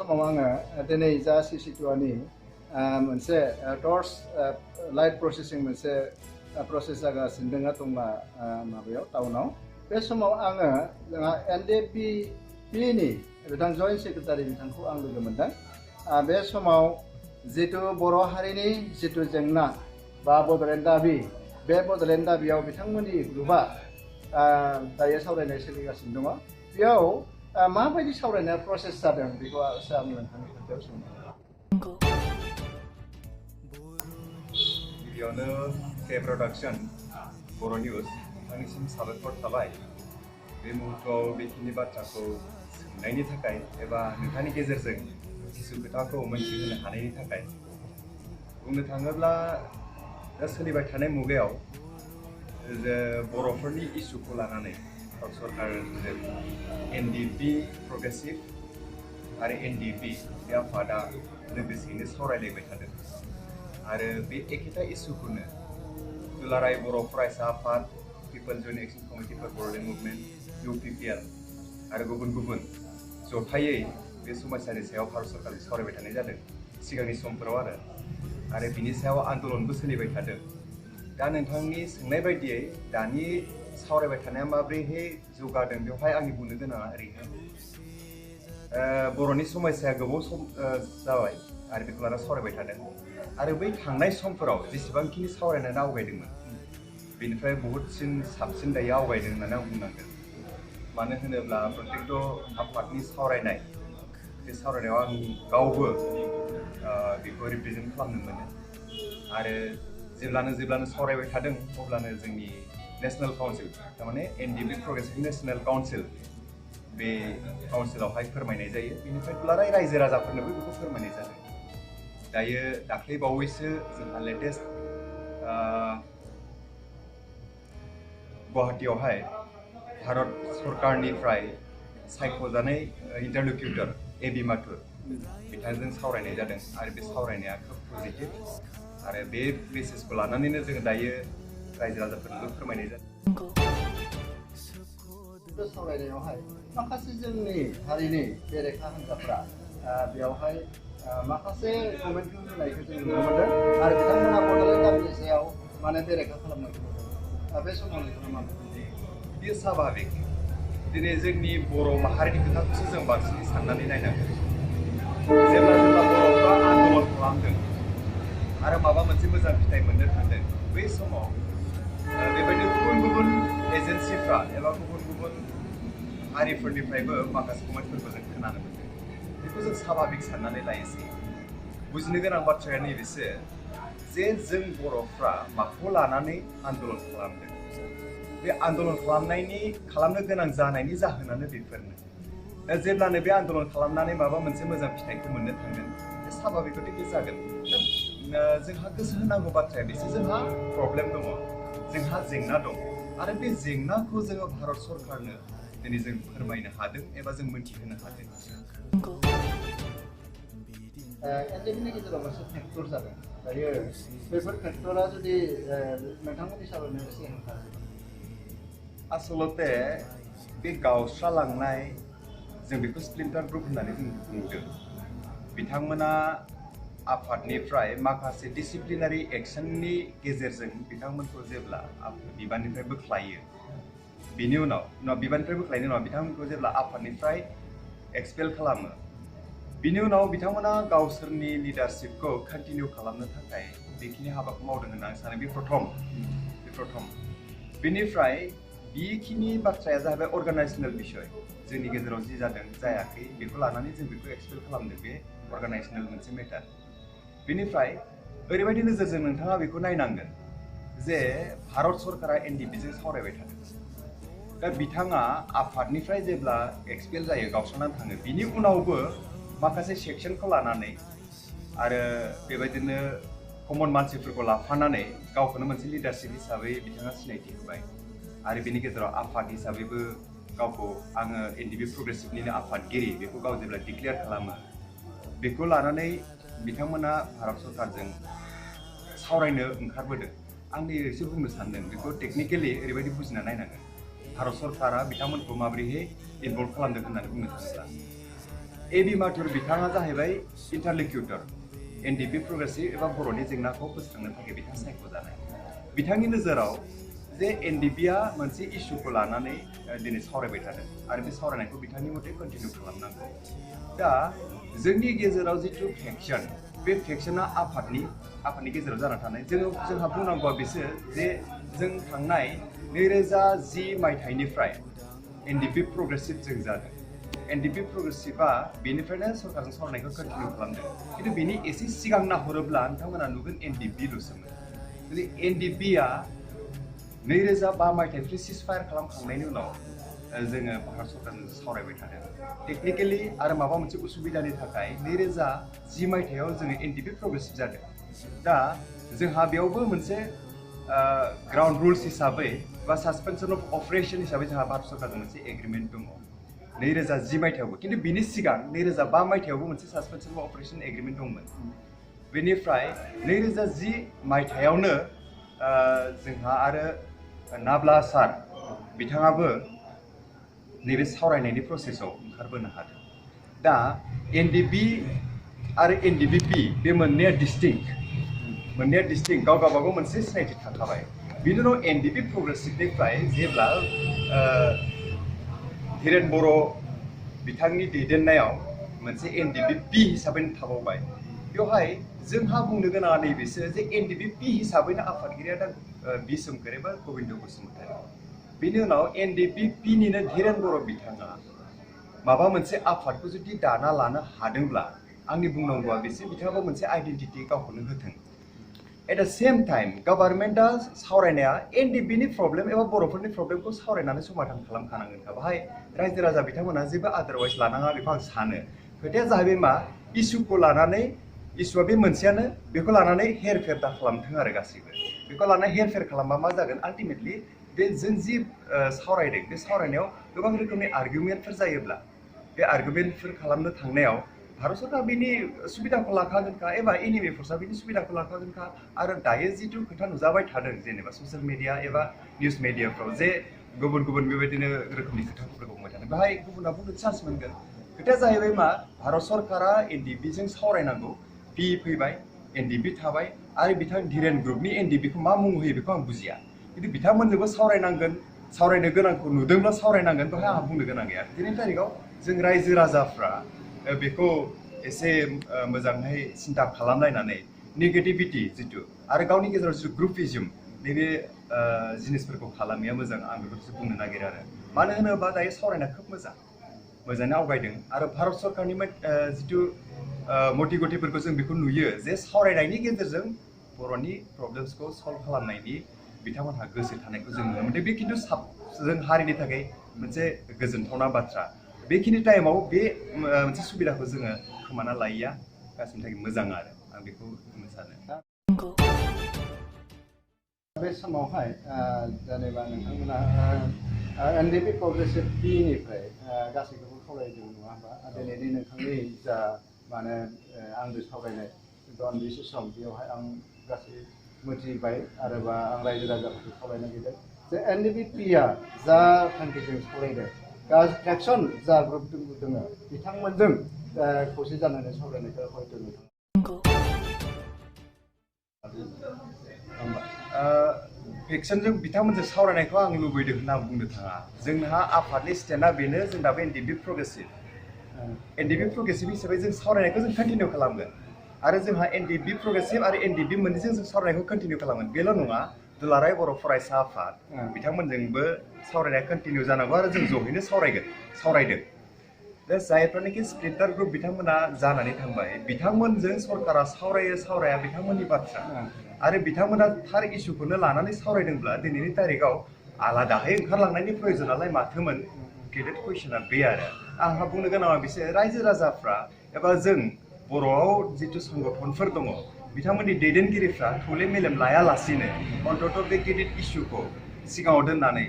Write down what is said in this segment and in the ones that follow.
समाव आङो दिनै जा सिसिटुआनि मोनसे टर्च लाइट प्रसेसिं मोनसे प्रसेस जागासिनो दङ टंला माबायाव टाउनाव बे समाव आङो जोंहा NDPनि बिथां जइन्ट सेक्रेटारि बिथांखौ आं लोगो मोनदों बे समाव जितु बर' हारिनि जितु जेंना बा बड'लेण्ड दाबि बे बड'लेण्ड दाबियाव बिथांमोननि ग्रुपआ दायो सावरायनाय सोलिगासिनो दङ बेयाव माबायदि सावरायनाय प्रसेस जादों बेखौ आं नोंथांनि खाथियाव सोंनो गिबियावनो के प्रडाक्शन बर' निउज नोंथांनिसिम साबायखर थाबाय बे मुहूर्तआव बेखिनि बाथ्राखौ सोंनायनि थाखाय एबा नोंथांनि गेजेरजों किसु खोथाखौ मोनथिहोनो हानायनि थाखाय बुंनो थाङोब्ला दा सोलिबाय थानाय मुगायाव जे बर'फोरनि इस्युखौ लानानै भारत सरकार NDP प्रग्रेसिभ आरो NDP बे आफादा लोगोसेयैनो सावरायलायबाय थादों आरो बे एखेथा इस्युखौनो दुलाराय बर' फरायसा आफाद people joint action committee for Bodoland movement UPPL आरो गुबुन गुबुन जथायै बे समस्यानि सायाव भारत सरकारजों सावरायबाय थानाय जादों सिगांनि समफोराव आरो बिनि सायाव आन्दलनबो सोलिबाय थादों दा नोंथांनि सोंनाय बायदियै दानि सावरायबाय थानाया माब्रैहाय जौगादों बेवहाय आंनि बुंनो गोनाङा ओरैनो बर'नि समस्याया गोबाव सम जाबाय आरो बेखौ लाना सावरायबाय थादों आरो बै थांनाय समफोराव जेसेबांखिनि सावरायनानै आवगायदोंमोन बेनिफ्राय बहुतसिन साबसिन दायो आवगायदों होननानै आं बुंनांगोन मानो होनोब्ला प्रत्येक आफादनि सावरायनाय बे सावरायनायाव आं गावबो बेखौ रिप्रेजेन्ट खालामनो मोनो आरो जेब्लानो सावरायबाय थादों अब्लानो जोंनि नेशनेल काउन्सिल थारमाने NDP प्रग्रेसिभ नेशनेल काउन्सिल बे काउन्सिलावहाय फोरमायनाय जायो बेनिफ्राय दुलाराय रायजो राजाफोरनोबो बेखौ फोरमायनाय जादों दायो दाख्लै बावैसो जोंहा लेटेस्ट गुवाहाटीयावहाय भारत सरकारनिफ्राय सायख'जानाय इन्टारल'किउटर AB माथुर बिथांजों सावरायनाय जादों आरो बे सावरायनाया खोब पजिटिभ आरो बे बेसिसखौ लानानैनो जोङो दायो रायजो राजाफोरनोबो फोरमायनाय जादों सावरायनायावहाय माखासे जोंनि हारिनि बेरेखा हान्जाफ्रा बेयावहाय माखासे कमेन्टखौ होनायखौ जों नुनो मोनदों आरो बिथांमोना बड'लेण्ड दाबिनि सायाव माने बेरेखा खालामनायखौ नुदों बे समाव नोंथाङा मा बेयो स्वाभाबिक दिनै जोंनि बर' माहारिनि खोथाखौसो जों बांसिनै साननानै नायनांगोन जेब्ला बर'फ्रा आन्दलन खालामदों आरो माबा मोनसे मोजां फिथाइ मोननो थांदों बै समाव बेबायदि गुबुन एजेन्सिफ्रा एबा गुबुन हारिफोरनिफ्रायबो माखासे कमेन्टफोरखौ जों खोनानो मोनदों बेखौ जों स्वाभाबिक साननानै लायोसै बुजिनो गोनां बाथ्राया नैबेसो जे जों बर'फ्रा माखौ लानानै आन्दलन खालामदों बे आन्दलन खालामनो गोनां जानायनि जाहोनानो बेफोरनो दा जेब्लानो बे आन्दलन खालामनानै माबा मोनसे मोजां फिथाइखौ मोननो थांगोन बे स्वाभाबिकयै जागोन जोंहा गोसो होनांगौ बाथ्राया बेसो जोंहा प्रब्लेम दङ जोंहा जेंना दं आरो बे जेंनाखौ जोङो भारत सरकारनो दिनै जों फोरमायनो हादों एबा जों मोनथिहोनो हादों NDPनि गेजेराव मोनसे फेक्टर जादों दायो बेफोर फेक्टरा जुदि नोंथांमोननि सावरायनायाव एसे हेंथा आसलते बे गावस्रालांनाय जों बेखौ स्प्लिन्टार ग्रुप होननानै जों बुंदों बिथांमोना आफादनिफ्राय माखासे डिसिप्लिनारि एक्सननि गेजेरजों बिथांमोनखौ जेब्ला बिबाननिफ्राय बोख्लायो बिनि उनाव बिबाननिफ्राय बोख्लायनायनि उनाव बिथांमोनखौ जेब्ला आफादनिफ्राय एक्सपेल खालामो बिनि उनाव बिथांमोना गावसोरनि लिडारशिपखौ कन्टिनिउ खालामनो थाखाय बेखिनि हाबाखौ मावदों होनना आं सानो बे प्रथम बेनिफ्राय बेखिनि बाथ्राया जाहैबाय अर्गानाइजेसनेल बिषय जोंनि गेजेराव जि जादों जायाखै बेखौ लानानै जों बेखौ एक्सपेल खालामदों बे अर्गानाइजेसनेल मोनसे मेटार बेनिफ्राय ओरैबायदि नोजोरजों नोंथाङा बेखौ नायनांगोन जे भारत सरकारा NDPजों सावरायबाय थादों दा बिथाङा आफादनिफ्राय जेब्ला एक्सपेल जायो गावस्रानानै थाङो बिनि उनावबो माखासे सेक्सनखौ लानानै आरो बेबायदिनो कमन मानसिफोरखौ लाफानानै गावखौनो मोनसे लिडारशिप हिसाबै बिथाङा सिनायथि होबाय आरो बेनि गेजेराव आफाद हिसाबैबो गावखौ आङो NDP प्रग्रेसिभनिनो आफादगिरि बेखौ गाव जेब्ला डिक्लेयार खालामो बेखौ लानानै बिथांमोना भारत सरकारजों सावरायनो ओंखारबोदों आं एसे बुंनो सानदों बेखौ टेक्निकेलि ओरैबायदि बुजिना नायनांगोन भारत सरकारा बिथांमोनखौ माबोरैहाय इनभल्भ खालामदों होननानै बुंनो थाङोब्ला ए.बि. माथुर बिथाङा जाहैबाय इन्टारलिक्युटर एनडिपि प्रग्रेसिभ एबा बर'नि जेंनाखौ फोस्रांनो थाखाय बिथाङा सायख'जानाय बिथांनि नोजोराव जे एनडिपिआ मोनसे इस्युखौ लानानै दिनै सावरायबाय थादों आरो बे सावरायनायखौ बिथांनि मथे कन्टिनिउ खालामनांगौ दा जोंनि गेजेराव जिथु फेक्सन बे फेक्सना आफादनि गेजेराव जाना थानाय जोंहा बुंनांगौआ बिसोर जे जों थांनाय 2010 मायथाइनिफ्राय एनडिपि प्रग्रेसिभ जों जादों एनडिपि प्रग्रेसिभआ बेनिफ्रायनो सरकारजों सावरायनायखौ कन्टिनिउ खालामदों खिन्थु बेनि एसे सिगां नाहरोब्ला नोंथांमोना नुगोन एनडिपिल'सोमोन जुदि एनडिपिआ 2005 मायथाइनिफ्राय सिजफायार खालामखांनायनि उनाव जोङो भारत सरकारजों सावरायबाय थादों टेक्निकेलि आरो माबा मोनसे उसुबिदानि थाखाय 2010 मायथाइयाव जोङो एनडिपि प्रग्रेसिभ जादों दा जोंहा बेयावबो मोनसे ग्राउन्ड रुल्स हिसाबै बा सासपेनसन अफ अपारेशन हिसाबै जोंहा भारत सरकारजों मोनसे एग्रिमेन्ट दङ 2010 मायथाइयावबो खिन्थु बिनि सिगां 2005 मायथाइयावबो मोनसे सासपेनसन अफ अपारेशन एग्रिमेन्ट दंमोन बेनिफ्राय 2010 मायथाइयावनो जोंहा आरो नाब्ला सार बिथाङाबो नैबे सावरायनायनि प्रसेसआव ओंखारबोनो हादों दा एनडिपि आरो एनडिपिपि बे मोननैया डिस्टिंक्ट गाव गावबागाव मोनसे सिनायथि थाखाबाय बिनि उनाव एनडिपि प्रग्रेसिभनिफ्राय जेब्ला धीरेन बर' बिथांनि दैदेननायाव मोनसे एनडिपिपि हिसाबैनो थाबावबाय बेवहाय जोंहा बुंनो गोनाङा नैबेसो जे एनडिपिपि हिसाबैनो आफादगिरिया दा बि सोमखोर एबा गबिन्द बसुमतारी बेनि उनाव एनडिपिपिनिनो धीरेन बर' बिथाङा माबा मोनसे आफादखौ जुदि दाना लानो हादोंब्ला आंनि बुंनांगौआ बेसो बिथाङाबो मोनसे आइडेन्टिटि गावखौनो होथों एट द सेम टाइम गभर्नमेन्टआ सावरायनाया एनडिपिनि प्रब्लेम एबा बर'फोरनि प्रब्लेमखौ सावरायनानै समाधान खालामखानांगोनखा बाहाय रायजो राजा बिथांमोनहा जेबो आदारवाइज लानाङा बेखौ आं सानो खोथाया जाहैबाय मा इस्युखौ लानानै इस्युआ बे मोनसेयानो बेखौ लानानै हेरफेर दा खालामथों आरो गासैबो बेखौ लानानै हेरफेर खालामबा मा जागोन आल्टिमेटलि बे जों जि सावरायदों बे सावरायनायाव गोबां रोखोमनि आर्गुमेन्टफोर जायोब्ला बे आर्गुमेन्टफोर खालामनो थांनायाव भारत सरकार बिनि सुबिदाखौ लाखागोनखा एबा एनिमि फर्सआ बिनि सुबिदाखौ लाखागोनखा आरो दायो जिथु खोथा नुजाबाय थादों जेनेबा ससियेल मिडिया एबा निउस मिडियाफ्राव जे गुबुन बेबायदिनो रोखोमनि खोथाफोरखौ बुंबाय थादों बेहाय गुबुना बुंनो चान्स मोनगोन खोथाया जाहैबाय मा भारत सरकारा एनडिपिजों सावरायनांगौ पि फैबाय एनडिपि थाबाय आरो बिथां धीरेन ग्रुपनि एनडिपिखौ मा मुं होयो बेखौ आं बुजिया खिन्थु बिथांमोनजोंबो सावरायनांगोन सावरायनो गोनांखौ नुदोंब्ला सावरायनांगोन बेहाय आंहा बुंनो गोनां गैया दिनैनि तारिखाव जों रायजो राजाफ्रा बेखौ एसे मोजाङै सिन्था खालामलायनानै नेगेटिभिटि जिथु आरो गावनि गेजेराव जिथु ग्रुपिजम नैबे जिनिसफोरखौ खालामनाया मोजां आं बेखौसो बुंनो नागिरो आरो मानो होनोबा दायो सावरायनाया खोब मोजाङै आवगायदों आरो भारत सरकारनि जिथु मटिगथिफोरखौ जों बेखौ नुयो जे सावरायनायनि गेजेरजों बर'नि प्रब्लेम्सखौ सल्भ खालामनायनि बिथांमोनहा गोसो थानायखौ जों नुनो मोनदों बे खिन्थु जों हारिनि थाखाय मोनसे गोजोनथावना बाथ्रा बेखिनि टाइमाव बे मोनसे सुबिदाखौ जोङो खोमाना लायैया गासिनि थाखाय मोजां आरो आं बेखौ बुंनो सानो बे समावहाय जेनेबा नोंथांमोना एनडिपि प्रग्रेसिभ बिनिफ्राय गासैखौबो खावलायदों नङा होमबा दिनैनि नोंथांनि जा माने आंजों सावरायनाय दान्दिसे सम बेयावहाय आं गासै मिथिबाय आरोबा आं रायजो राजाफोरखौ खावलायनो नागिरदों जे एनडिपिआ जा थांखिजों सावरायदों फेक्सन जा ग्रुप दङ बिथांमोनजों खौसे जानानै सावरायनायखौ हयथ' फेक्सनजों बिथांमोनजों सावरायनायखौ आं लुबैदों होनना बुंनो थाङा जोंहा आफादनि स्टेन्डआ बेनो जों दाबो एनडिपि प्रग्रेसिभ हिसाबै जों सावरायनायखौ जों कन्टिनिउ खालामगोन आरो जोंहा एनडिपि प्रग्रेसिभ आरो एनडिपि मोननैजों जों सावरायनायखौ कन्टिनिउ खालामगोन बेल' नङा दुलाराय बर' फरायसा आफाद बिथांमोनजोंबो सावरायनाया कन्टिनिउ जानांगौ आरो जों ज'यैनो सावरायदों दा जायफ्रानोखि स्प्लिटार ग्रुप बिथांमोना जानानै थांबाय बिथांमोनजों सरकारा सावराया बिथांमोननि बाथ्रा आरो बिथांमोना थार इस्युखौनो लानानै सावरायदोंब्ला दिनैनि तारिखाव आलादाहै ओंखारलांनायनि प्रयजनालाय माथोमोन गेदेर कुइसना बे आरो आंहा बुंनो गोनाङा बिसोर रायजो राजाफ्रा एबा जों बर'आव जिथु संगठनफोर दङ बिथांमोननि दैदेनगिरिफ्रा थौले मेलेम लायालासिनो अन्तत बे गेदेर इस्युखौ सिगाङाव दोननानै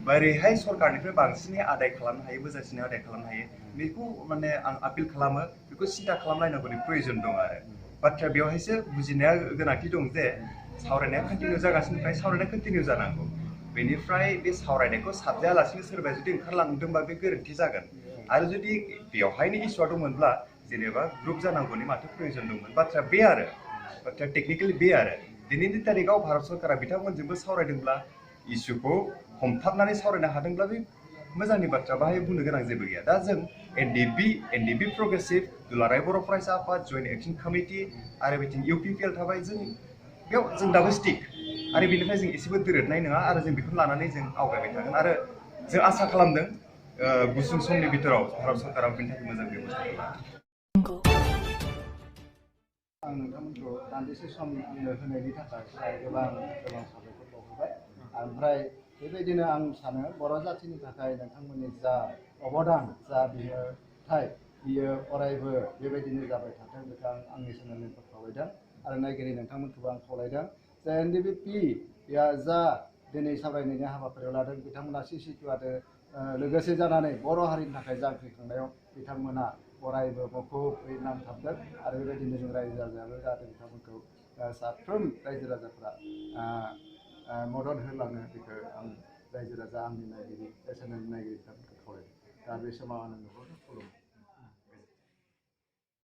बोरैहाय सरकारनिफ्राय बांसिनै आदाय खालामनो हायो मोजांसिनै आदाय खालामनो हायो बेखौ माने आं आपिल खालामो बेखौ सिन्था खालामलायनांगौनि प्रयजन दं आरो बाथ्राया बेवहायसो बुजिनाया गोनांथि दं जे सावरायनाया कन्टिनिउ जागासिनिफ्राय सावरायनाया कन्टिनिउ जानांगौ बेनिफ्राय बे सावरायनायखौ साबजायालासिनो सोरबाया जुदि ओंखारलांदोंबा बे गोरोन्थि जागोन आरो जुदि बेवहायनो इस्युआ दंमोनब्ला जेनेबा ग्रुप जानांगौनि माथो प्रयोजन दंमोन बाथ्राया बे आरो बाथ्राया टेकनिकेलि बे आरो दिनैनि तारिखाव भारत सरकारा बिथांमोनजोंबो सावरायदोंब्ला इस्युखौ हमथाबनानै सावरायनो हादोंब्ला बे मोजांनि बाथ्रा बाहाय बुंनो गोनां जेबो गैया दा जों एनडिबि प्रग्रेसिभ दुलाराय बर' फरायसा आफाद जइन्ट एक्सन कमिटि आरो बिथिं इउपिपिएल थाबाय जों बेयाव जों दाबो स्टिक आरो बेनिफ्राय जों एसेबो दोरोदनाय नङा आरो जों बेखौ लानानै जों आवगायबाय थागोन आरो जों आसा खालामदों गुसुं समनि बिथोराव भारत सरकारा बेनि थाखाय मोजां बेब'स्था खालामो आं नोंथांमोनखौ दान्दिसे सम होनायनि थाखाय गोबां साबायखर बावहरबाय ओमफ्राय बेबायदिनो आं सानो बर' जाथिनि थाखाय नोंथांमोननि जा अबदान जा बिहोथाय बियो अरायबो बेबायदिनो जाबाय थाथों बेखौ आं आंनि सोमोन्दैफोर खावलायदों आरो नायगिरि नोंथांमोनखौबो आं खावलायदों जे एनडिबिपि जा दिनै सावरायनायनि हाबाफारियाव लादों बिथांमोना सिटुआदो लोगोसे जानानै बर' हारिनि थाखाय जांख्रिखांनायाव बिथांमोना अरायबो मुखुबै नांथाबगोन आरो बेबायदिनो जों रायजो राजायाबो जाहाथे बिथांमोनखौ साफ्रोम रायजो राजाफ्रा मदद होलाङो बेखौ आं रायजो राजा आंनि नायगिरि चेनेलनि नायगिरि बिथांमोनखौ खावलायदों दा बे समाव आं नोंखौ खुलुमो